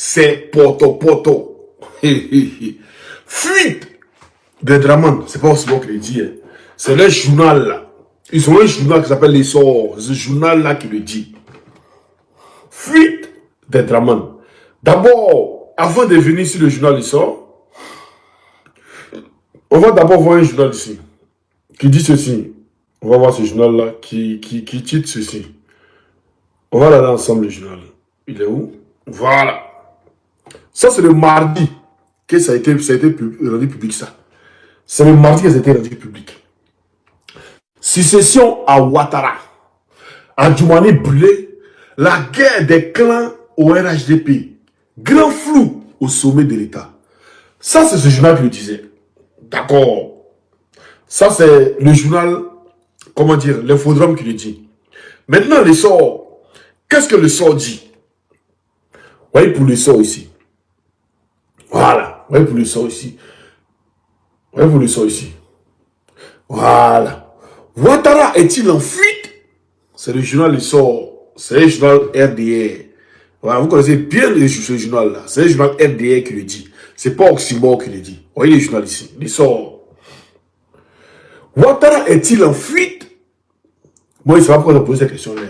c'est poto. Fuite des Draman, c'est pas aussi bon que le dit. Hein. C'est le journal là. Ils ont un journal qui s'appelle l'Essor. Ce journal là qui le dit. Fuite des Draman. D'abord, avant de venir sur le journal l'Essor, on va d'abord voir un journal ici qui dit ceci. On va voir ce journal là qui titre ceci. On va regarder ensemble le journal. Il est où? Voilà. Ça, c'est le mardi que ça a été rendu public, ça. C'est le mardi que ça a été rendu public. Succession à Ouattara. À Djoumani brûlé. La guerre des clans au RHDP. Grand flou au sommet de l'État. Ça, c'est ce journal qui le disait. D'accord. Ça, c'est le journal, comment dire, l'infodrome qui le dit. Maintenant, le sort. Qu'est-ce que le sort dit? Vous voyez pour le sort ici. Voilà. Vous voyez pour le sort ici. Vous voyez pour le sort ici. Voilà. Ouattara est-il en fuite? C'est le journal Le Sort. C'est le journal RDR. Voilà, vous connaissez bien ce journal-là. C'est le journal RDR qui le dit. C'est pas Oxymore qui le dit. Vous voyez le journal ici. Le Sort. Ouattara est-il en fuite? Moi, il ne sait pas pourquoi ils ont posé cette question-là.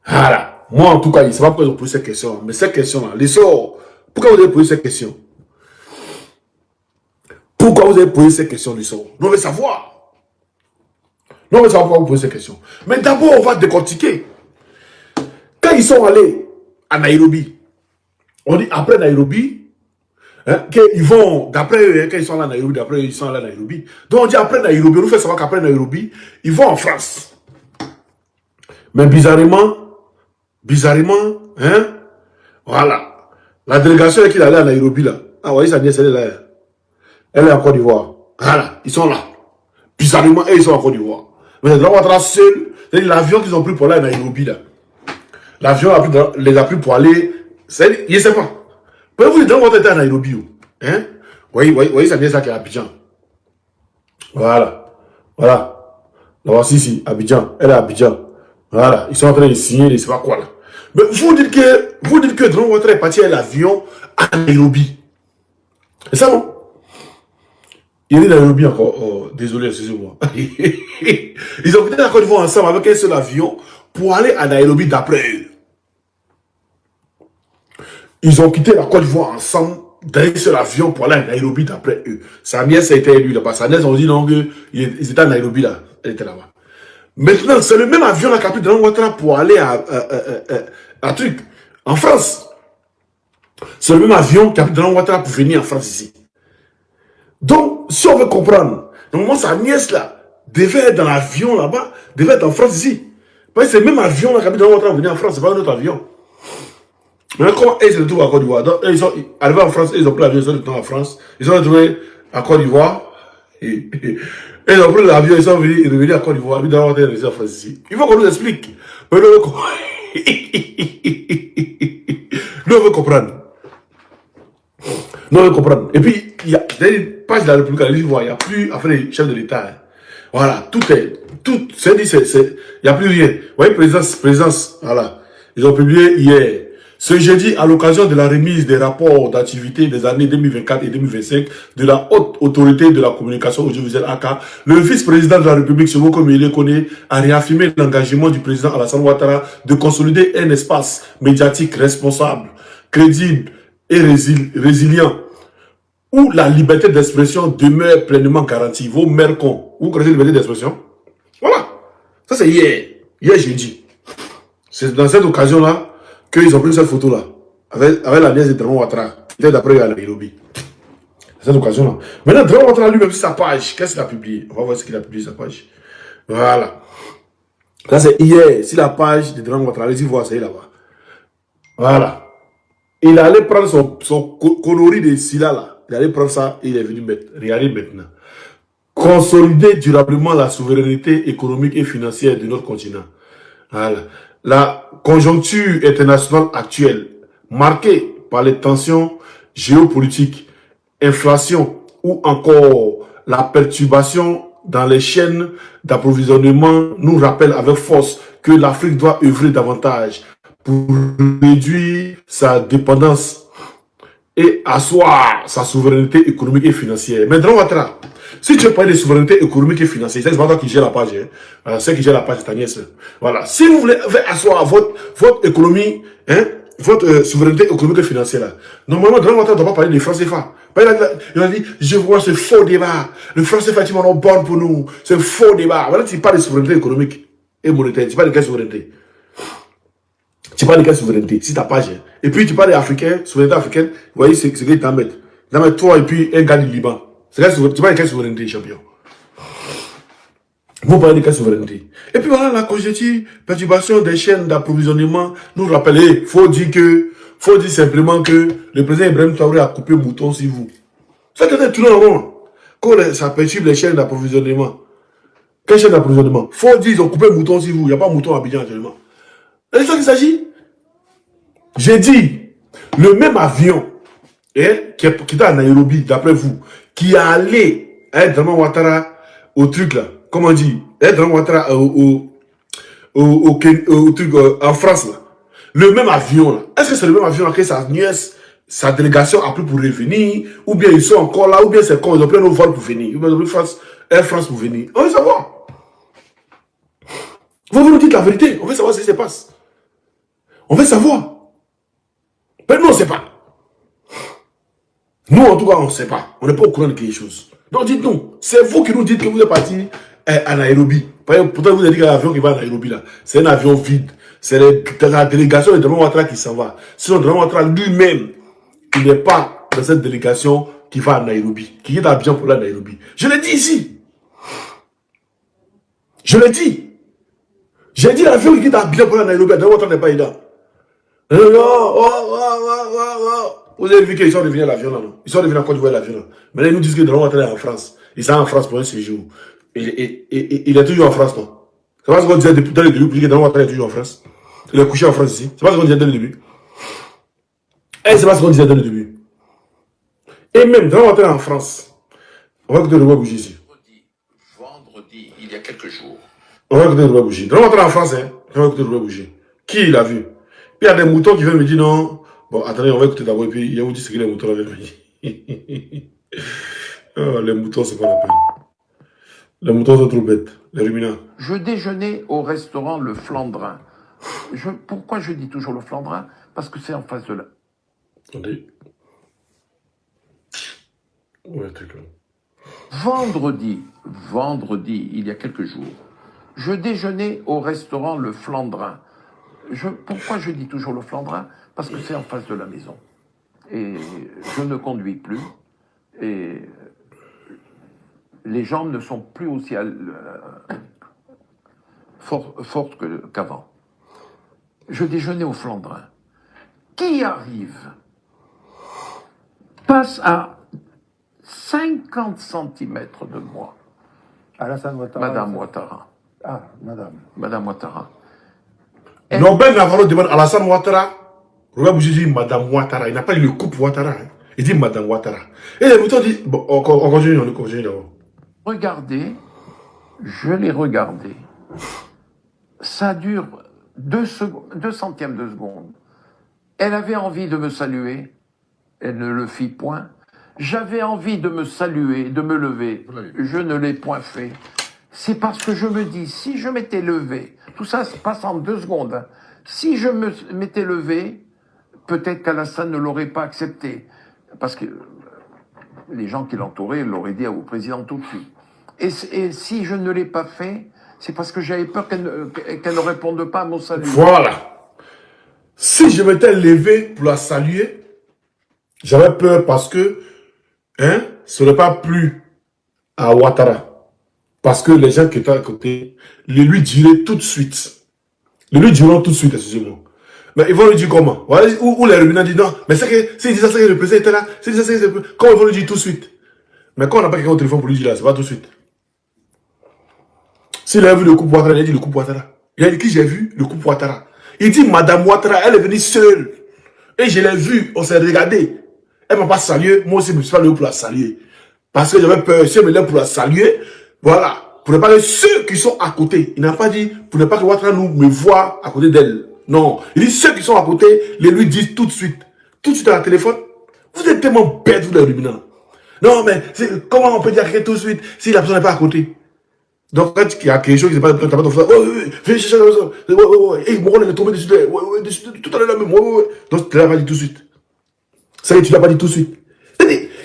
Voilà. Moi, en tout cas, il ne sait pas pourquoi ils ont posé cette question. Mais cette question-là, Le Sort, pourquoi vous avez posé cette question? Pourquoi vous avez posé cette question, Le Sort? Nous, on veut savoir. Non, mais ça va pas vous poser cette question. Mais d'abord, on va décortiquer. Quand ils sont allés à Nairobi, on dit après Nairobi, hein, qu'ils vont, d'après eux, quand ils sont allés à Nairobi, d'après eux, ils sont allés à Nairobi. Donc on dit après Nairobi, on nous fait savoir qu'après Nairobi, ils vont en France. Mais bizarrement, hein, voilà. La délégation qui est allée à Nairobi, là, ah, vous voyez, sa nièce, elle est là. Elle est en Côte d'Ivoire. Voilà, ils sont là. Bizarrement, ils sont en Côte d'Ivoire. Mais Ouattara seul, l'avion qu'ils ont pris pour aller à Nairobi, là. L'avion les a pris pour aller. Je ne sais pas. Pouvez-vous dire qu'on était à Nairobi? Hein? Voyez, ça vient ça qui est à Abidjan. Voilà. Voilà. La voici ici, Abidjan. Elle est à Abidjan. Voilà. Ils sont en train de signer, je ne sais pas quoi là. Mais vous dites que Drone Ouattara est parti à l'avion à Nairobi. C'est ça, non? Il est dans Nairobi encore. Oh, désolé, excusez-moi. Ils ont quitté la Côte d'Ivoire ensemble avec un seul avion pour aller à Nairobi d'après eux. Ils ont quitté la Côte d'Ivoire ensemble dans un seul avion pour aller à Nairobi d'après eux. Sa nièce a été élue là-bas. Sa nièce, on dit non, ils étaient à Nairobi là. Elle était là-bas. Maintenant, c'est le même avion là qui a pris Drone Ouattara pour aller à truc, en France. C'est le même avion qui a pris Drone Ouattara pour venir en France ici. Donc, si on veut comprendre, normalement, sa nièce là devait être dans l'avion là-bas, devait être en France ici. Parce que c'est le même avion là qui a Drone Ouattara venir en France, c'est pas un autre avion. Maintenant, comment ils se retrouvent à Côte d'Ivoire? Donc, ils sont arrivés en France, ils ont pris l'avion, ils sont retournés en France, ils sont retrouvés à Côte d'Ivoire, et ils ont pris l'avion, ils sont revenus à Côte d'Ivoire, ils ont été en France ici. Il faut qu'on nous explique. Mais nous, on veut comprendre. Non, on veut comprendre. Et puis, il y a une page de la République, il n'y a plus, après les chefs de l'État. Hein. Voilà, c'est dit, il n'y a plus rien. Vous voyez, présence, voilà. Ils ont publié hier. Ce jeudi, à l'occasion de la remise des rapports d'activité des années 2024 et 2025 de la Haute Autorité de la Communication Audiovisuelle AK, le vice-président de la République, Seboko Mele Kone, a réaffirmé l'engagement du président Alassane Ouattara de consolider un espace médiatique responsable, crédible et résilient, où la liberté d'expression demeure pleinement garantie. Vos mères cons. Vous connaissez la liberté d'expression? Voilà. Ça, c'est hier. Hier, jeudi. C'est dans cette occasion-là qu'ils ont pris cette photo-là. Avec la nièce de Drone Ouattara. Peut-être d'après à Nairobi. Cette occasion-là. Maintenant, Drone Ouattara lui-même sur sa page. Qu'est-ce qu'il a publié? On va voir ce qu'il a publié sur sa page. Voilà. Là, c'est hier. Si la page de Drone Ouattara, allez-y voir, c'est là-bas. Voilà. Il allait prendre son coloris de Silla là. Il allait prendre ça et il est venu mettre. Regardez maintenant. Consolider durablement la souveraineté économique et financière de notre continent. Voilà. La conjoncture internationale actuelle, marquée par les tensions géopolitiques, inflation ou encore la perturbation dans les chaînes d'approvisionnement, nous rappelle avec force que l'Afrique doit œuvrer davantage pour réduire sa dépendance et asseoir sa souveraineté économique et financière. Maintenant, Ouattara, si tu veux parler de souveraineté économique et financière, c'est pas toi qui gère la page. Hein. Voilà, celle qui gère la page, c'est ta nièce. Voilà. Si vous voulez asseoir votre économie, hein, votre souveraineté économique et financière, là, normalement, Grand Ouattara ne doit pas parler de francs CFA. Il a dit, je vois ce faux débat. Le franc CFA, tu m'en as bon pour nous. C'est un faux débat. Voilà, tu parles de souveraineté économique et monétaire. Tu parles de quelle souveraineté? Tu parles de quelle souveraineté? Si ta page. Et puis tu parles d'Africain, souveraineté africaine, vous voyez, c'est ce que tu t'en mets. Tu mets toi et puis un gars du Liban. Tu parles de quelle souveraineté, champion? Vous parlez de quelle souveraineté? Et puis voilà, la conjecture, perturbation des chaînes d'approvisionnement nous rappelle, il faut dire simplement que le président Ibrahim Traoré a coupé mouton sur vous. Ça peut tout le rond. Quand ça perturbe les chaînes d'approvisionnement. Quelle chaîne d'approvisionnement? Faut dire, ils ont coupé mouton sur vous. Il n'y a pas mouton à Abidjan actuellement. C'est de ça qu'il s'agit. J'ai dit, le même avion qui était à Nairobi, d'après vous, qui est allé à Draman Ouattara au truc là, comment on dit, Draman Ouattara au truc en France là. Le même avion là. Est-ce que c'est le même avion là que sa délégation a pris pour revenir, ou bien ils sont encore là, ou bien c'est quand ils ont pris nos vols pour venir, ou bien ils ont pris Air France pour venir. On veut savoir. Vous nous dites la vérité, on veut savoir ce qui se passe. On veut savoir. Mais nous, on ne sait pas. Nous, en tout cas, on ne sait pas. On n'est pas au courant de quelque chose. Donc, dites-nous. C'est vous qui nous dites que vous êtes parti à Nairobi. Pourtant, vous avez dit qu'il y a un avion qui va à Nairobi, là. C'est un avion vide. C'est la délégation de Draman Ouattara qui s'en va. Sinon, Draman Ouattara lui-même, il n'est pas dans cette délégation qui va à Nairobi. Qui est à Abidjan pour la Nairobi. Je l'ai dit ici. Je l'ai dit. J'ai dit l'avion qui est à Abidjan pour la Nairobi. Draman Ouattara n'est pas là. Vous avez vu qu'ils sont revenus à l'avion là, non? Ils sont revenus à Côte d'Ivoire l'avion là. Maintenant, ils nous disent que Draman Ouattara est en France. Ils sont en France pour un séjour. Il est toujours en France, non? C'est pas ce qu'on disait depuis le début, que Draman Ouattara est toujours en France. Il est couché en France ici. C'est pas ce qu'on disait dès le début. Et c'est pas ce qu'on disait dès le début. Et même, Draman Ouattara est en France. On va écouter le roi Bougie ici. Vendredi, il y a quelques jours. On va écouter le roi Bougie. Draman Ouattara en France, hein? On va écouter le roi Bougie. Qui l'a vu? Puis il y a des moutons qui viennent me dire non. Bon, attendez, on va écouter d'abord et puis il va vous dire ce que les moutons avaient dit. Oh, les moutons, c'est pas la peine. Les moutons sont trop bêtes, les ruminants. Je déjeunais au restaurant Le Flandrin. Pourquoi je dis toujours Le Flandrin? Parce que c'est en face de là. Attendez. Ouais, c'est clair. Vendredi, il y a quelques jours, je déjeunais au restaurant Le Flandrin. Pourquoi je dis toujours Le Flandrin? Parce que c'est en face de la maison. Et je ne conduis plus. Et les jambes ne sont plus aussi fortes qu'avant. Je déjeunais au Flandrin. Qui arrive, passe à 50 cm de moi. Alassane Ouattara. Madame Ouattara. Ah, madame. Madame Ouattara. Norbert Navarro demande à Alassane Ouattara. Robert Bougie dit Madame Ouattara. Il n'a pas dit le couple Ouattara. Hein. Il dit Madame Ouattara. Et les moutons disent. Bon, on continue d'abord. Regardez, je l'ai regardé. Ça dure 2 centièmes de seconde. Elle avait envie de me saluer. Elle ne le fit point. J'avais envie de me saluer, de me lever. Je ne l'ai point fait. C'est parce que je me dis, si je m'étais levé, tout ça se passe en 2 secondes. Hein. Si je m'étais levé, peut-être qu'Alassane ne l'aurait pas accepté. Parce que les gens qui l'entouraient l'auraient dit au président tout de suite. Et si je ne l'ai pas fait, c'est parce que j'avais peur qu'elle ne réponde pas à mon salut. Voilà. Si je m'étais levé pour la saluer, j'avais peur parce que ce n'est pas plus à Ouattara. Parce que les gens qui étaient à côté les lui diraient tout de suite. Les lui diront tout de suite, excusez-moi. Mais ils vont lui dire comment? Ou les ruminants disent non, mais c'est que s'ils disent ça, c'est que le président était là. S'ils disent ça, c'est que comment ils vont lui dire tout de suite? Mais quand on n'a pas quelqu'un au téléphone pour lui dire là, c'est pas tout de suite. S'il a vu le couple Ouattara, il a dit le couple Ouattara. Il a dit qui j'ai vu? Le couple Ouattara. Il dit Madame Ouattara, elle est venue seule. Et je l'ai vue, on s'est regardé. Elle ne m'a pas salué, moi aussi je ne me suis pas levé pour la saluer. Parce que j'avais peur, si elle me lève pour la saluer, voilà. Pour ne pas que ceux qui sont à côté, il n'a pas dit, pour ne pas que Ouattara me voie à côté d'elle. Non. Il dit ceux qui sont à côté, les lui disent tout de suite. Tout de suite à la téléphone. Vous êtes tellement bêtes, vous les ruminants. Non, mais comment on peut dire quelqu'un tout de suite si la personne n'est pas à côté? Donc, quand il y a quelque chose qui n'est pas t'as pas ton frère, viens chercher la personne. Et mon rôle est tombé dessus, tout à l'heure même. Donc, tu ne l'as pas dit tout de suite. Ça y est, tu ne l'as pas dit tout de suite.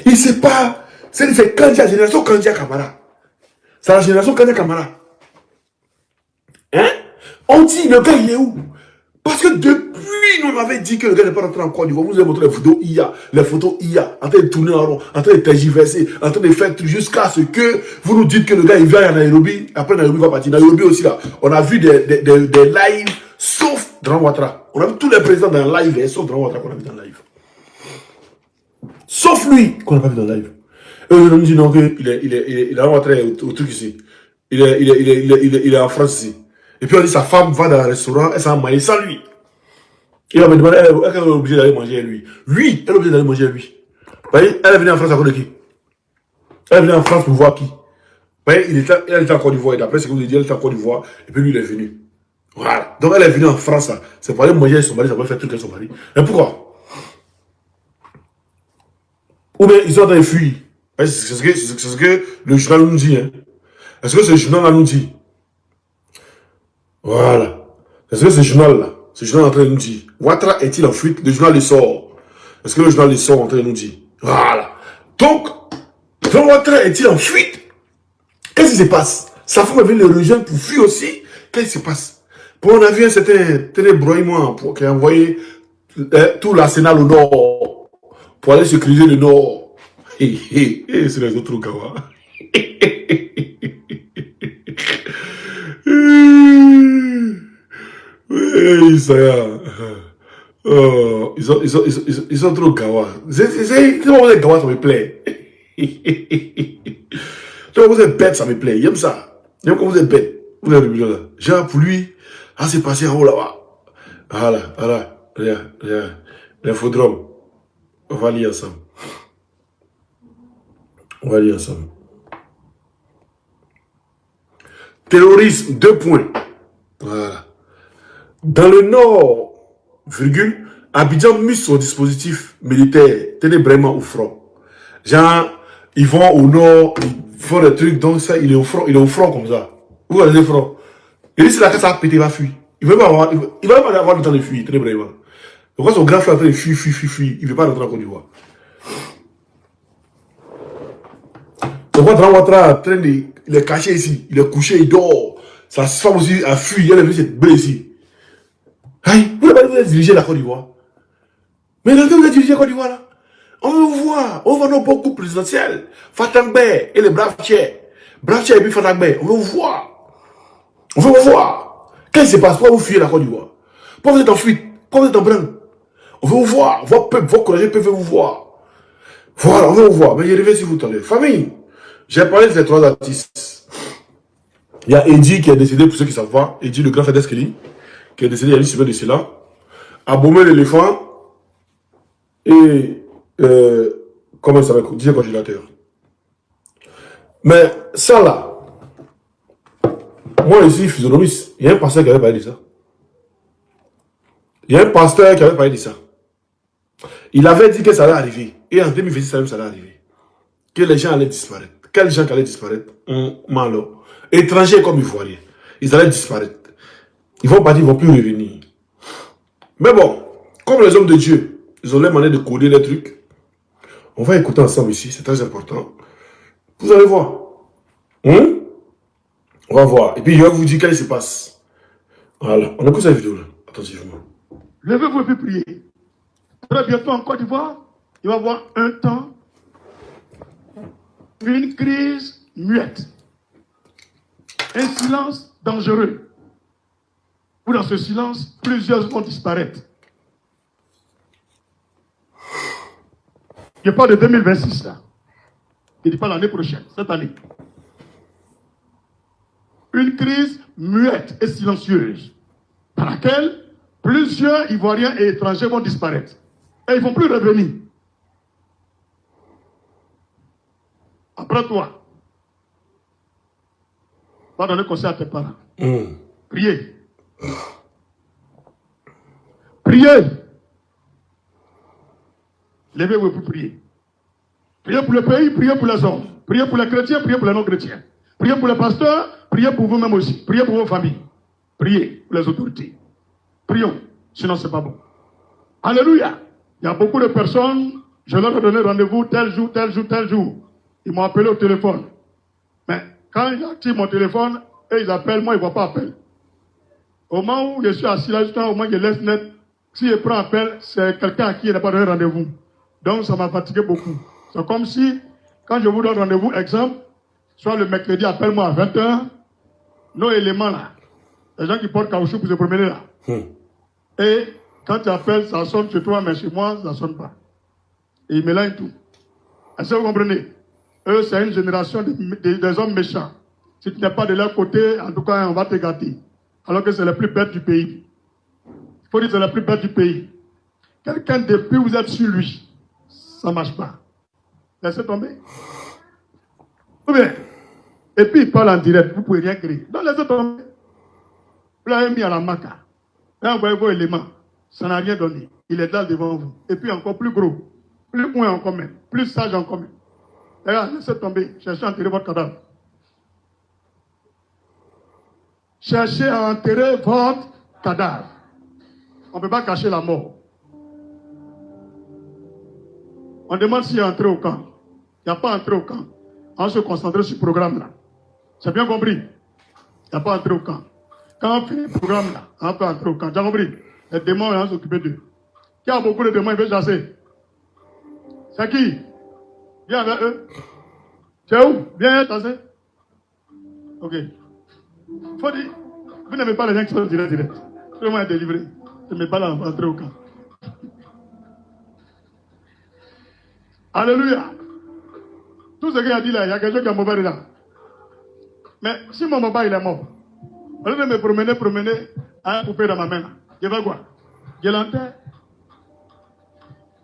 Il ne sait pas. C'est Kandia, la génération Kandia Kamara. C'est la génération Kandia Kamara. Hein? On dit, le gars, il est où? Parce que depuis, nous, on avait dit que le gars n'est pas rentré en Côte d'Ivoire. Vous avez montré les photos IA, en train de tourner en rond, en train de tergiverser, en train de faire tout jusqu'à ce que vous nous dites que le gars, il vient à Nairobi. Après, Nairobi va partir. Nairobi aussi, là. On a vu des lives, sauf Dran Ouattara. On a vu tous les présidents dans le live, sauf Dran Ouattara qu'on a vu dans le live. Sauf lui, qu'on n'a pas vu dans le live. Et on nous dit non, qu'il est rentré au truc ici. Il est en France ici. Et puis on dit sa femme va dans un restaurant, elle s'en maille sans lui. Il va me demander, elle est obligée d'aller manger à lui. Oui, elle est obligée d'aller manger à lui. Vous voyez, elle est venue en France à cause de qui? Elle est venue en France pour voir qui? Vous voyez, elle était en Côte d'Ivoire, et d'après ce que vous avez dit, elle était en Côte d'Ivoire, et puis lui, il est venu. Voilà. Donc elle est venue en France, là. C'est pour aller manger avec son mari, ça va faire truc avec son mari. Mais pourquoi? Ou bien ils sont en train de fuir. C'est ce que le journal nous dit. Hein. Est-ce que ce journal nous dit? Voilà. Est-ce que ce journal-là, ce journal est en train de nous dire, Ouattara est-il en fuite? Le journal le sort. Est-ce que le journal le sort en train de nous dire? Voilà. Donc, Ouattara est-il en fuite? Qu'est-ce qui se passe? Sa femme est venue le rejoindre pour fuir aussi. Qu'est-ce qui se passe? Pour on a vu un certain Ténébroïmois qui a envoyé tout l'arsenal au nord pour aller sécuriser le nord. C'est les autres Gawa. Oui, ça y est. Ils sont trop gawa. C'est comment vous êtes gawa, ça me plaît. Quand vous êtes bête, ça me plaît. J'aime ça. J'aime quand vous êtes bête. Vous êtes le là. Genre, pour lui, c'est passé en haut là-bas. Voilà. Regarde. L'infodrome. On va lire ensemble. Terrorisme, 2 points. Voilà. Dans le nord, virgule, Abidjan mise son dispositif militaire, tenez vraiment au front. Genre, ils vont au nord, ils font des trucs, donc ça, il est au front comme ça. Vous voyez le front. Et lui, c'est là que ça va péter, il va fuir. Il ne va pas avoir le temps de fuir, tenez vraiment. Pourquoi son grand frère est en train de fuir, il ne veut pas rentrer en Côte d'Ivoire. Pourquoi Dran Ouattara est en train de, il est caché ici, il est couché, il dort. Sa femme aussi a fui, elle est venue se blesser. Aïe, vous n'avez pas dirigé la Côte d'Ivoire. Mais quand vous avez dirigé la Côte d'Ivoire là, on voit nos beaux coups présidentiels. Fatangbe et les braves tiers. Braves tiers et puis Fatangbe, on veut vous voir. Qu'est-ce qui se passe? Pourquoi vous fuyez la Côte d'Ivoire? Pourquoi vous êtes en fuite? Pourquoi vous êtes en brin? On veut vous voir. Vos collègues peuvent vous voir. Voilà, on veut vous voir. Mais je reviens si vous tendez. Famille, j'ai parlé de ces 3 artistes. Il y a Eddie qui est décédé, pour ceux qui savent pas. Eddie, le grand frère d'Eskeli, qui est décédé il y a une semaine de cela. Abomé l'éléphant. Et, comment ça s'appelle? Disait congélateur. Mais ça là, moi ici, physionomiste, il y a un pasteur qui avait parlé de ça. Il avait dit que ça allait arriver. Et en 2026, ça allait arriver. Que les gens allaient disparaître. Quels gens qui allaient disparaître? Malo. Étrangers comme Ivoiriens. Ils allaient disparaître. Ils vont partir, ils ne vont plus revenir. Mais bon, comme les hommes de Dieu, ils ont leur manière de coder les trucs. On va écouter ensemble ici, c'est très important. Vous allez voir. On va voir. Et puis, je vais vous dire qu'est-ce qui se passe. Voilà. On écoute cette vidéo là. Attentivement. Levez-vous et puis priez. Très bientôt en Côte d'Ivoire, il va y avoir un temps, une crise muette. Un silence dangereux. Où dans ce silence, plusieurs vont disparaître. Je parle de 2026 là. Je ne dis pas l'année prochaine, cette année. Une crise muette et silencieuse, dans laquelle plusieurs Ivoiriens et étrangers vont disparaître. Et ils ne vont plus revenir. Après toi, va donner conseil à tes parents. Priez. Priez. Levez-vous pour prier. Priez pour le pays, priez pour les hommes. Priez pour les chrétiens, priez pour les non-chrétiens. Priez pour les pasteurs, priez pour vous-même aussi. Priez pour vos familles. Priez pour les autorités. Prions, sinon c'est pas bon. Alléluia. Il y a beaucoup de personnes, je leur ai donné rendez-vous tel jour, tel jour, tel jour. Ils m'ont appelé au téléphone. Mais quand j'active mon téléphone, et ils appellent, moi ils ne voient pas appel. Au moment où je suis assis là, justement, au moment où je laisse net, si je prends appel, c'est quelqu'un à qui il n'a pas donné rendez-vous. Donc ça m'a fatigué beaucoup. C'est comme si, quand je vous donne rendez-vous, exemple, soit le mercredi, appelle-moi à 20h, nos éléments là, les gens qui portent caoutchouc pour se promener là. Et quand tu appelles, ça sonne chez toi, mais chez moi, ça ne sonne pas. Et ils mélangent tout. Est-ce que vous comprenez? Eux, c'est une génération des hommes méchants. Si tu n'es pas de leur côté, en tout cas, on va te gâter. Alors que c'est les plus bêtes du pays. Il faut dire que c'est les plus bêtes du pays. Quelqu'un, depuis vous êtes sur lui, ça ne marche pas. Laissez tomber. Ou bien, et puis il parle en direct, vous ne pouvez rien créer. Donc laissez tomber. Vous l'avez mis à la maca. Là, vous voyez vos éléments. Ça n'a rien donné. Il est là devant vous. Et puis encore plus gros. Plus loin encore même. Plus sage encore même. Regarde, laissez tomber. Cherchez à enterrer votre cadavre. Cherchez à enterrer votre cadavre. On ne peut pas cacher la mort. On demande s'il est entré au camp. Il n'y a pas entré au camp. On se concentre sur ce programme-là. C'est bien compris? Il n'y a pas entré au camp. Quand on finit le programme là, on peut entrer au camp. Tu as compris? Les démons, on va s'occuper d'eux. Qui a beaucoup de démons, il veut chasser? C'est qui? Viens avec eux. Tu es où? Viens chasser. Ok. Il faut dire, vous n'aimez pas les gens qui sont direct. Tout le monde est délivré. Tu ne mets pas là, on va entrer au camp. Alléluia. Tout ce qu'il a dit là, il y a quelqu'un qui a mauvais dedans. Mais si mon mobile il est mort, au lieu de me promener, à un poupée dans ma main, je vais quoi? Je l'enterre.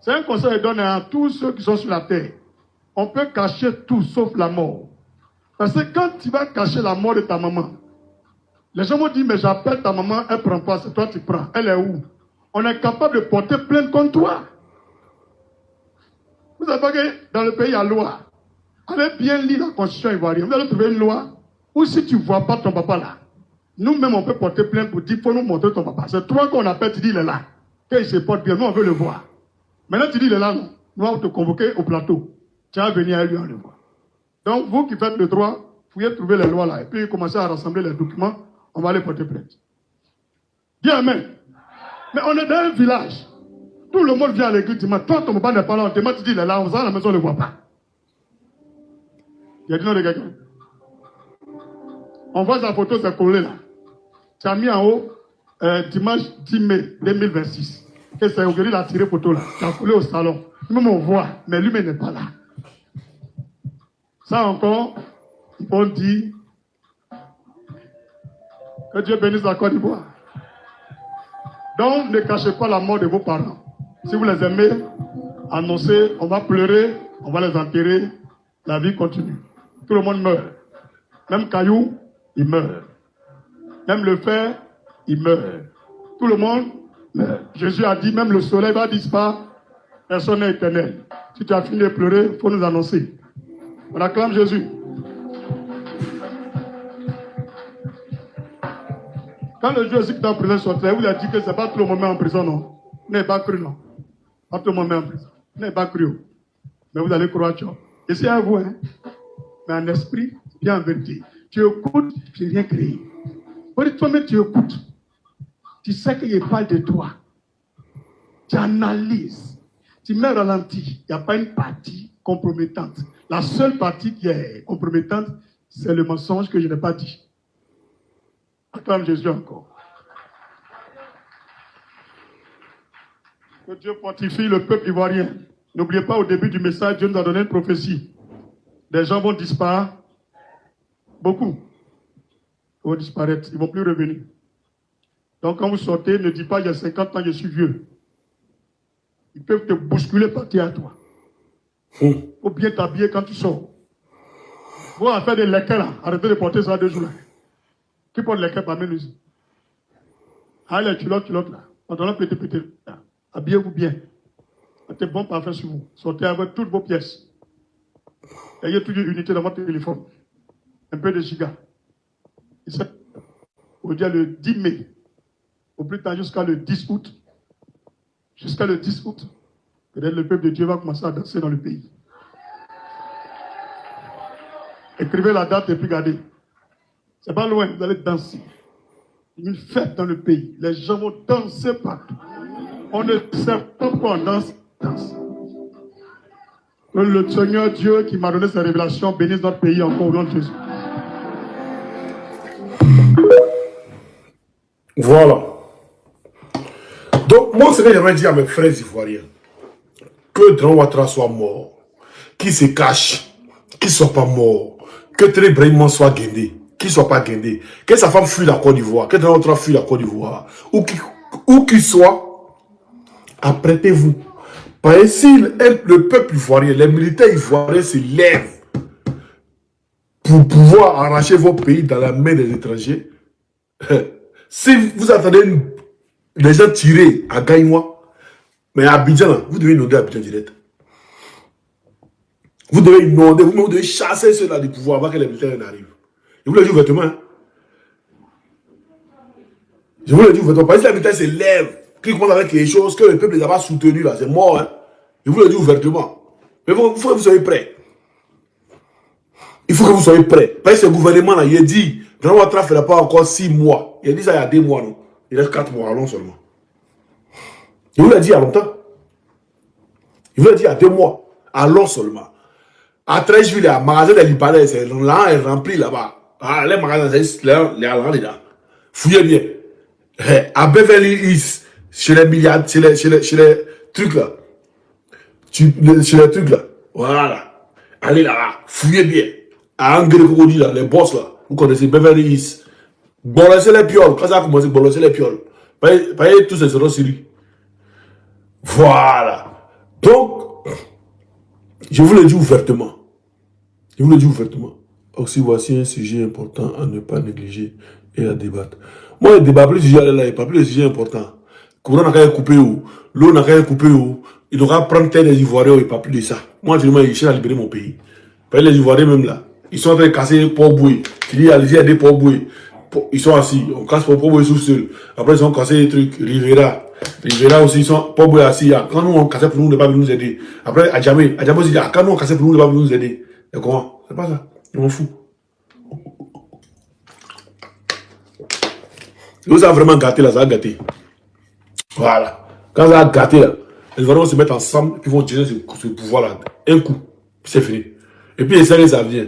C'est un conseil que je donne à tous ceux qui sont sur la terre. On peut cacher tout sauf la mort. Parce que quand tu vas cacher la mort de ta maman, les gens vont dire, mais j'appelle ta maman, elle ne prend pas, c'est toi qui prends. Elle est où? On est capable de porter plainte contre toi. Vous savez pas que dans le pays, il y a loi. Allez bien lire la constitution ivoirienne. Vous allez trouver une loi où si tu ne vois pas ton papa là, nous-mêmes, on peut porter plainte pour dire, il faut nous montrer ton papa. C'est toi qu'on appelle, tu dis, il est là. Qu'il se porte bien, nous, on veut le voir. Maintenant, tu dis, il est là, non. Nous, on va te convoquer au plateau. Tu vas venir à lui, on le voit. Donc, vous qui faites le droit, vous pouvez trouver les lois là. Et puis, commencer à rassembler les documents, on va aller porter plainte. Dis amen. Mais on est dans un village. Tout le monde vient à l'église, tu dis, toi, ton papa n'est pas là. On te demande, tu dis, il est là, on va à la maison, on ne le voit pas. Il y a du nom de quelqu'un. On voit sa photo, c'est collé là. Tu as mis en haut, dimanche 10 mai 2026. Et c'est aujourd'hui il a tiré photo là. Tu as collé au salon. Même on voit, mais lui-même n'est pas là. Ça encore, on dit que Dieu bénisse la Côte d'Ivoire. Donc, ne cachez pas la mort de vos parents. Si vous les aimez, annoncez, on va pleurer, on va les enterrer, la vie continue. Tout le monde meurt. Même Caillou, il meurt. Même le fer, il meurt. Tout le monde meurt. Jésus a dit, même le soleil va disparaître, personne n'est éternel. Si tu as fini de pleurer, il faut nous annoncer. On acclame Jésus. Quand le Dieu qui est en prison sortait, vous a dit que ce n'est pas tout le monde en prison, non. Vous n'avez pas cru, non. Pas tout le monde en prison. Vous n'avez pas cru. Mais vous allez croire, tu vois. Et c'est à vous, hein. Mais en esprit, bien en vérité. Tu écoutes, tu n'as rien créé. Toi-même, tu écoutes. Tu sais qu'il parle de toi. Tu analyses. Tu mets ralenti. Il n'y a pas une partie compromettante. La seule partie qui est compromettante, c'est le mensonge que je n'ai pas dit. Acclame Jésus encore. Que Dieu fortifie le peuple ivoirien. N'oubliez pas, au début du message, Dieu nous a donné une prophétie. Des gens vont disparaître. Beaucoup vont disparaître. Ils ne vont plus revenir. Donc quand vous sortez, ne dites pas, il y a 50 ans, je suis vieux. Ils peuvent te bousculer partir à toi. Il faut bien t'habiller quand tu sors. Vous allez faire des lequels là. Arrêtez de porter ça 2 jours là. Qui porte les lequels parmi nous? Ah, les culottes là. Pantalon pété. Habillez-vous bien. Mettez bon parfum sur vous. Sortez avec toutes vos pièces. Ayez toujours unité dans votre téléphone. Un peu de giga. Aujourd'hui, le 10 mai, au plus tard jusqu'à le 10 août, peut-être le peuple de Dieu va commencer à danser dans le pays. Écrivez la date et puis regardez. C'est pas loin, vous allez danser. Une fête dans le pays. Les gens vont danser partout. On ne sait pas pourquoi on danse. Que le Seigneur Dieu qui m'a donné cette révélation bénisse notre pays encore au nom de Jésus. Voilà. Donc, moi, ce que j'aimerais dire à mes frères ivoiriens, que Dran Ouattara soit mort, qu'il se cache, qu'il ne soit pas mort, que Télé Brahimman soit guindé, qu'il ne soit pas guindé, que sa femme fuit la Côte d'Ivoire, que Dran Ouattara fuit la Côte d'Ivoire, où qu'il soit, apprêtez-vous. Parce que si le peuple ivoirien, les militaires ivoiriens se lèvent pour pouvoir arracher vos pays dans la main des étrangers, si vous attendez les gens tirer à Gaïmois, mais à Abidjan, vous devez inonder Abidjan direct. Vous devez inonder, vous devez chasser ceux-là du pouvoir avant que les militaires n'arrivent. Je vous le dis ouvertement. Hein? Je vous le dis ouvertement. Parce que les militaires se lèvent, qu'ils commencent avec les choses que le peuple les a pas soutenues, là, c'est mort. Hein? Je vous le dis ouvertement. Mais il faut que vous soyez prêts. Il faut que vous soyez prêts. Parce que ce gouvernement-là, il a dit, Dran Ouattara ne fera pas encore 6 mois. Il a dit ça il y a 2 mois, non? Il reste 4 mois, allons seulement. Il vous l'a dit il y a longtemps. Il vous l'a dit il y a 2 mois, allons seulement. À Trècheville, le magasin des Libanais, c'est là, est rempli là-bas. Ah, les magasins, c'est là. Fouillez bien. À Beverly Hills, chez les milliards, chez les trucs là. Chez les trucs là. Voilà. Allez là-bas, fouillez bien. À Angre Cocody là, les boss là. Vous connaissez Beverly Hills. Bolosser les pioles. Quand ça a commencé, bolosser les pioles. Payez tous ces seront sur lui. Voilà. Donc, je vous le dis ouvertement. Je vous le dis ouvertement. Aussi, voici un sujet important à ne pas négliger et à débattre. Moi, le débat, plus le sujet là, il n'y a pas plus le sujet important. Courant n'a qu'à couper où, l'eau n'a qu'à couper où, il devra prendre terre des Ivoiriens, il n'y a pas plus de ça. Moi, je me dis, à libérer mon pays. Parce que les Ivoiriens, même là, ils sont en train de casser Port-Boué. Tu dis, allez-y, il y a des Port-Boué. Ils sont assis, on casse Port-Boué sous seul. Après, ils ont cassé des trucs, Rivera. Rivera aussi, ils sont Port-Boué assis. Quand nous, on cassait pour nous, ils ne pas venir nous aider. Après, Adjamé aussi dit, quand nous, on cassait pour nous, ils ne pas venir nous aider. Et comment? C'est pas ça. Ils m'en foutent. Nous, ça a vraiment gâté là, ça a gâté. Voilà. Quand ça a gâté là, les Ivoiriens vont se mettre ensemble, puis vont gérer ce pouvoir-là. Un coup, c'est fini. Et puis, ça vient.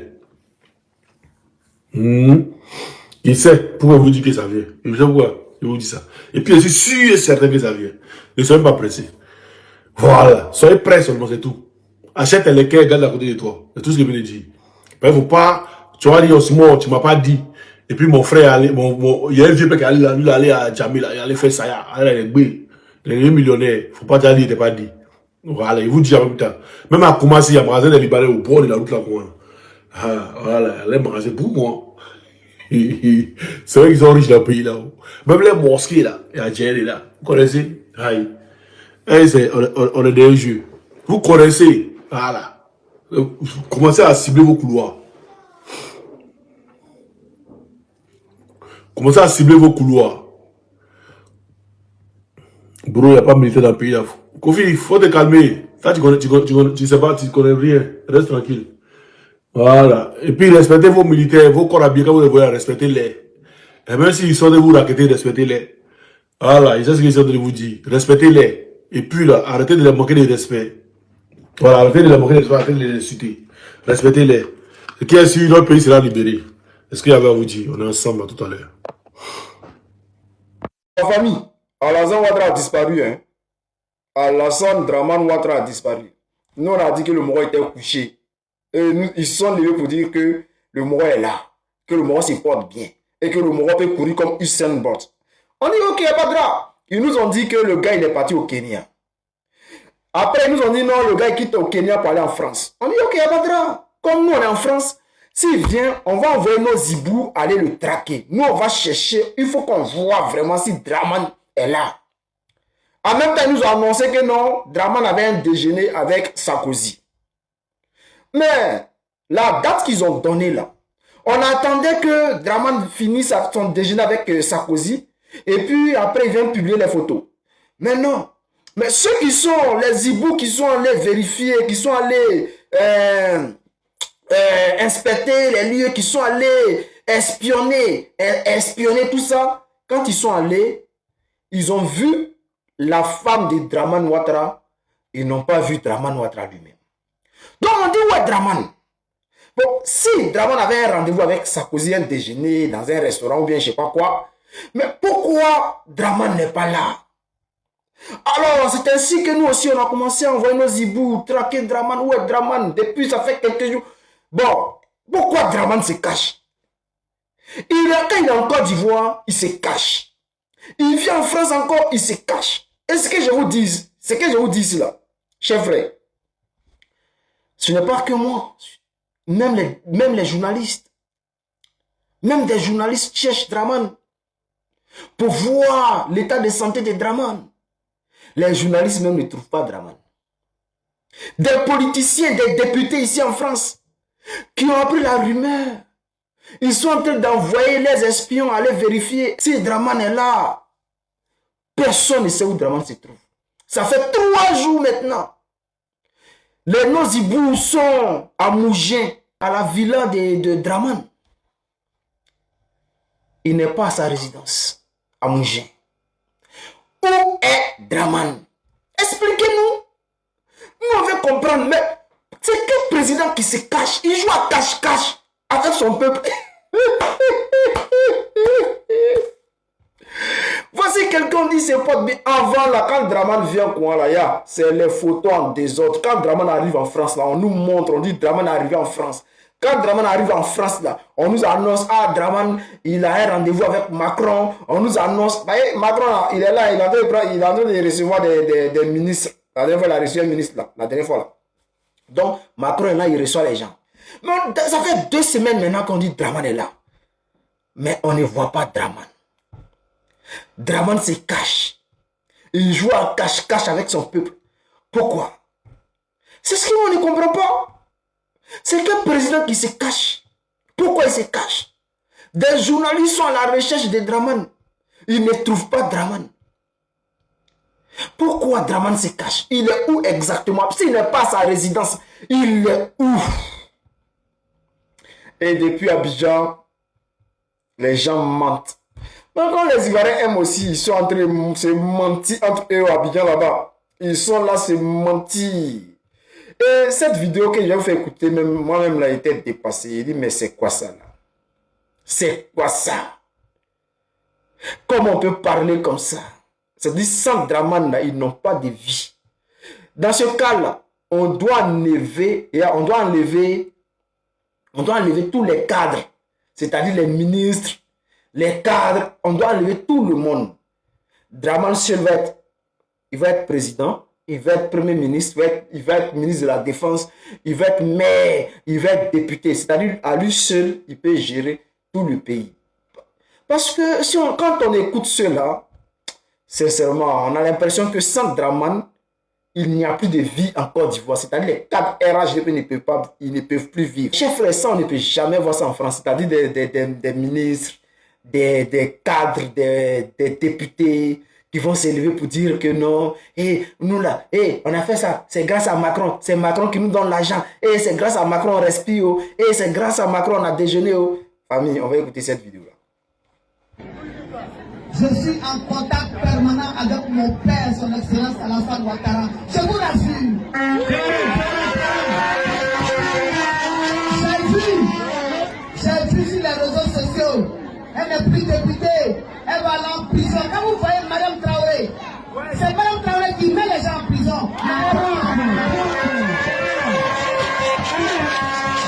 Il sait pourquoi vous dites que ça vient. Il sait pourquoi je vous dis ça. Et puis, je suis sûr et certain que ça vient. Ne soyez pas pressés. Voilà. Soyez prêts seulement, c'est tout. Achète les quais, garde à côté de toi. C'est tout ce que je veux dire. Il ne faut pas, tu vas dire, Simon, tu ne m'as pas dit. Et puis, mon frère, il y a un vieux père qui allait aller à Djamila, il allait faire ça, il allait les millionnaires. Il ne faut pas dire, il ne pas dit. Voilà, il vous dit en même temps. Même à Koumassi, il y a un magasin des Libanais au bord de la route là. Voilà, les magasins pour moi. C'est vrai qu'ils sont riches dans le pays là-haut. Même les mosquées là, il y a Djeri là. Vous connaissez? Aïe. On est des jeux. Vous connaissez? Voilà. Commencez à cibler vos couloirs. Commencez à cibler vos couloirs. Bro, il n'y a pas de militaire dans le pays là. Kofi, il faut te calmer. Ça, tu sais pas, tu connais rien. Reste tranquille. Voilà. Et puis, respectez vos militaires, vos corps habillés, quand vous les voyez, respectez-les. Et même s'ils sont de vous raqueter, respectez-les. Voilà, c'est ce qu'ils sont de vous dire. Respectez-les. Et puis là, arrêtez de les manquer de respect. Voilà, arrêtez de les manquer de respect, arrêtez de les insulter. Respectez-les. Ce qui est sûr, notre pays sera libéré. C'est ce qu'il y avait à vous dire. On est ensemble là, tout à l'heure. Ma famille, Alassane Ouattara a disparu. Hein. Alassane Draman Ouattara a disparu. Nous, on a dit que le Moro était couché. Et nous, ils sont levés pour dire que le Moro est là. Que le Moro se porte bien. Et que le Moro peut courir comme Usain Bolt. On dit ok, il n'y a pas de drap. Ils nous ont dit que le gars, il est parti au Kenya. Après, ils nous ont dit non, le gars, il quitte au Kenya pour aller en France. On dit ok, il n'y a pas de drap. Comme nous, on est en France, s'il vient, on va envoyer nos zibous aller le traquer. Nous, on va chercher. Il faut qu'on voit vraiment si Draman est là. En même temps, ils nous ont annoncé que non, Draman avait un déjeuner avec Sarkozy. Mais la date qu'ils ont donnée là, on attendait que Draman finisse son déjeuner avec Sarkozy et puis après il vient publier les photos. Mais non. Mais ceux qui sont, les hiboux qui sont allés vérifier, qui sont allés inspecter les lieux, qui sont allés espionner tout ça, quand ils sont allés, ils ont vu la femme de Draman Ouattara, ils n'ont pas vu Draman Ouattara lui-même. Donc on dit où est Draman? Bon, si Draman avait un rendez-vous avec Sarkozy, un déjeuner dans un restaurant ou bien je sais pas quoi, mais pourquoi Draman n'est pas là? Alors c'est ainsi que nous aussi on a commencé à envoyer nos hiboux, traquer Draman. Où est Draman? Depuis ça fait quelques jours. Bon, pourquoi Draman se cache? Quand il est en Côte d'Ivoire, il se cache. Il vient en France encore, il se cache. Et ce que je vous dis, là, chers frères, ce n'est pas que moi. Même les journalistes, même des journalistes cherchent Draman pour voir l'état de santé de Draman. Les journalistes même ne trouvent pas Draman. Des politiciens, des députés ici en France qui ont appris la rumeur. Ils sont en train d'envoyer les espions aller vérifier si Draman est là. Personne ne sait où Draman se trouve. Ça fait 3 jours maintenant. Les Nozibous sont à Mougin, à la villa de Draman. Il n'est pas à sa résidence, à Mougin. Où est Draman? Expliquez-nous. Nous, on veut comprendre, mais c'est quel président qui se cache? Il joue à cache-cache avec son peuple. Voici quelqu'un dit ses potes, mais avant là, quand Draman vient quoi là, c'est les photos en désordre. Quand Draman arrive en France là, on nous montre, on dit Draman est arrivé en France. Quand Draman arrive en France là, on nous annonce, ah Draman, il a un rendez-vous avec Macron. On nous annonce, Macron là, il est là, il est en train de recevoir des ministres. La dernière fois, il a reçu un ministre là, la dernière fois là. Donc, Macron est là, il reçoit les gens. Mais ça fait 2 semaines maintenant qu'on dit Draman est là. Mais on ne voit pas Draman. Draman se cache. Il joue à cache-cache avec son peuple. Pourquoi? C'est ce qu'on ne comprend pas. C'est quel président qui se cache? Pourquoi il se cache? Des journalistes sont à la recherche de Draman. Ils ne trouvent pas Draman. Pourquoi Draman se cache? Il est où exactement? S'il n'est pas à sa résidence, il est où? Et depuis Abidjan, les gens mentent. Donc quand les Ivoiriens aiment aussi, ils sont en train de se mentir entre eux à Abidjan là-bas. Ils sont là se mentir. Et cette vidéo que j'ai fait écouter, moi-même là, était dépassé. Il dit, mais c'est quoi ça là? C'est quoi ça? Comment on peut parler comme ça? C'est-à-dire, sans Draman là, ils n'ont pas de vie. Dans ce cas-là, on doit enlever tous les cadres, c'est-à-dire les ministres, les cadres, on doit enlever tout le monde. Draman seul il va être président, il va être premier ministre, il va être ministre de la Défense, il va être maire, il va être député. C'est-à-dire, à lui seul, il peut gérer tout le pays. Parce que quand on écoute cela, sincèrement, on a l'impression que sans Draman, il n'y a plus de vie en Côte d'Ivoire. C'est-à-dire les cadres RHDP ils ne peuvent plus vivre. Chef frère, ça, on ne peut jamais voir ça en France. C'est-à-dire des ministres, des cadres, des députés qui vont s'élever pour dire que non, nous là, on a fait ça, c'est grâce à Macron, c'est Macron qui nous donne l'argent, c'est grâce à Macron on respire, c'est grâce à Macron on a déjeuné. Famille, on va écouter cette vidéo-là. Je suis en contact permanent avec mon père, son excellence Alassane Ouattara. Je vous rassure. J'ai vu sur les réseaux sociaux. Elle n'est plus députée. Elle va aller en prison. Quand vous voyez Mme Traoré, c'est Mme Traoré qui met les gens en prison.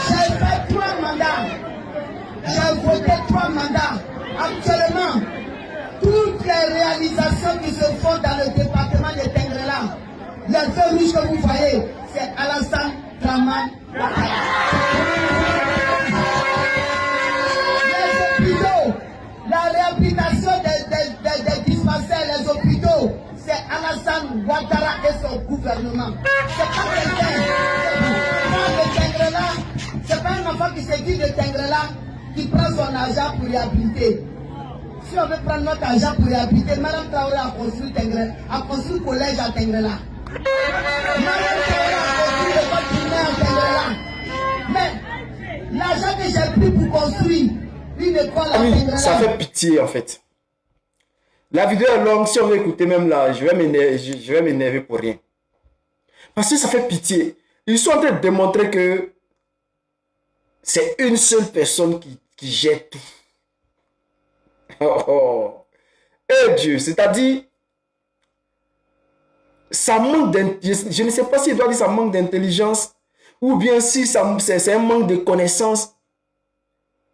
J'ai fait 3 mandats. J'ai voté 3 mandats. Actuellement, toutes les réalisations qui se font dans le département de Tengrela, les feux rouges que vous voyez, c'est Alassane Draman Ouattara. Les hôpitaux, la réhabilitation des dispensaires, les hôpitaux, c'est Alassane qui se dit de Tengrela, qui prend son argent pour réhabiliter. Si on veut prendre notre argent pour réhabiliter, Madame Traoré a construit Tengrela, a construit le collège à Tengrela. Madame Traoré a construit l'école primaire à Tengrela. Mais l'argent que j'ai pris pour construire une école à Tengrela. Ça fait pitié en fait. La vidéo est longue, si on veut écouter même là, je vais m'énerver pour rien. Parce que ça fait pitié. Ils sont en train de démontrer que c'est une seule personne qui gère tout. Oh, oh. Eh Dieu, c'est-à-dire, ça manque je ne sais pas s'il doit dire ça manque d'intelligence ou bien si c'est un manque de connaissances.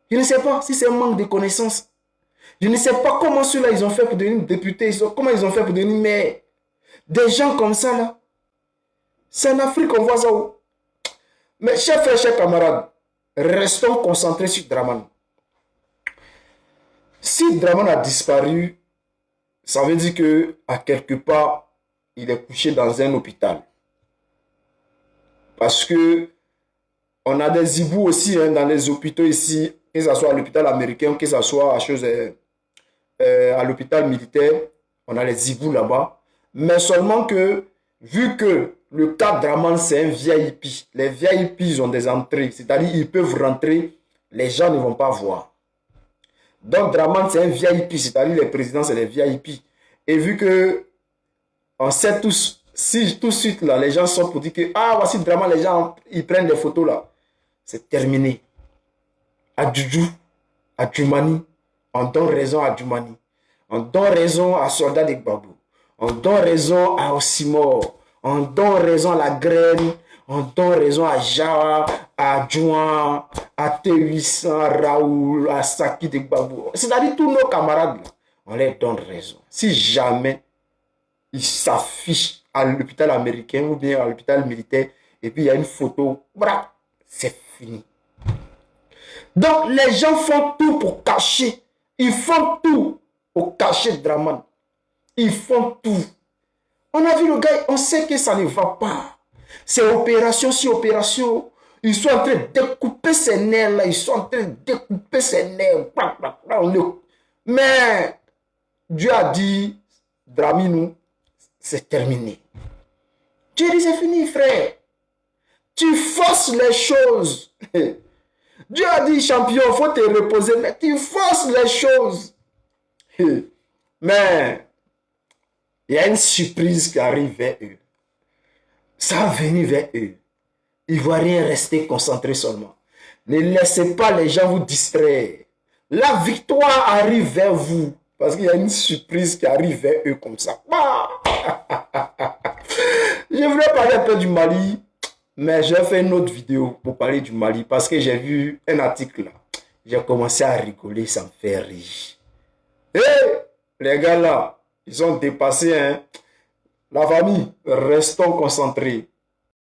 Je ne sais pas si c'est un manque de connaissances. Je ne sais pas comment ceux-là ils ont fait pour devenir députés, comment ils ont fait pour devenir maire. Des gens comme ça là. C'est en Afrique qu'on voit ça. Mais chers frères, chers camarades, restons concentrés sur Dramane. Si Dramane a disparu, ça veut dire que à quelque part, il est couché dans un hôpital. Parce que on a des hiboux aussi dans les hôpitaux ici, que ce soit à l'hôpital américain, que ce soit à l'hôpital militaire, on a les hiboux là-bas. Mais seulement que, vu que le cas Dramane, c'est un VIP, les VIP ils ont des entrées, c'est-à-dire ils peuvent rentrer, les gens ne vont pas voir. Donc Dramane, c'est un VIP, c'est-à-dire les présidents, c'est les VIP. Et vu que on sait tous, si tout de suite là, les gens sont pour dire que ah voici Dramane, les gens ils prennent des photos là, c'est terminé. À Djoudjou, à Djoumani, on donne raison à Djoumani, on donne raison à Soldat de Gbagbo, on donne raison à Ossimor, on donne raison à la graine, on donne raison à Jawa, à Djouan, à T800, à Raoul, à Saki de Gbagbo. C'est-à-dire tous nos camarades, là, on leur donne raison. Si jamais ils s'affichent à l'hôpital américain ou bien à l'hôpital militaire, et puis il y a une photo, c'est fini. Donc les gens font tout pour cacher. Ils font tout pour cacher Dramane. Ils font tout. On a vu le gars, on sait que ça ne va pas. C'est opération sur opération. Ils sont en train de découper ses nerfs là. Ils sont en train de découper ses nerfs. Mais Dieu a dit, Draminou, c'est terminé. Dieu dit, c'est fini, frère. Tu forces les choses. Dieu a dit, champion, il faut te reposer, mais tu forces les choses. Mais il y a une surprise qui arrive vers eux. Ça va venir vers eux. Ils ne vont rien rester concentrés seulement. Ne laissez pas les gens vous distraire. La victoire arrive vers vous. Parce qu'il y a une surprise qui arrive vers eux comme ça. Je voulais parler un peu du Mali. Mais je vais faire une autre vidéo pour parler du Mali. Parce que j'ai vu un article là. J'ai commencé à rigoler, ça me fait rire. Hé, les gars là, ils ont dépassé, hein. La famille, restons concentrés.